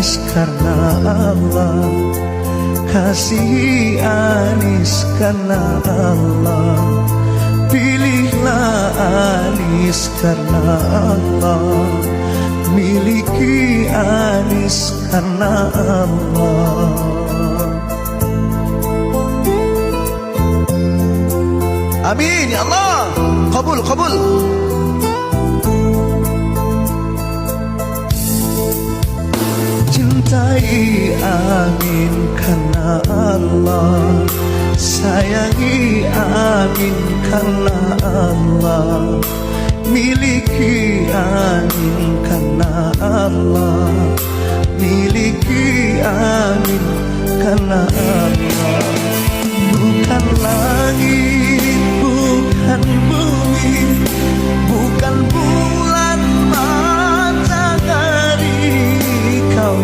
Anis karena Allah, kasihi Anis karena Allah. Pilihlah Anis karena Allah, miliki Anis karena Allah. Amin ya Allah, kabul kabul. Cintai Amin karena Allah, sayangi Amin karena Allah, miliki Amin karena Allah, miliki Amin karena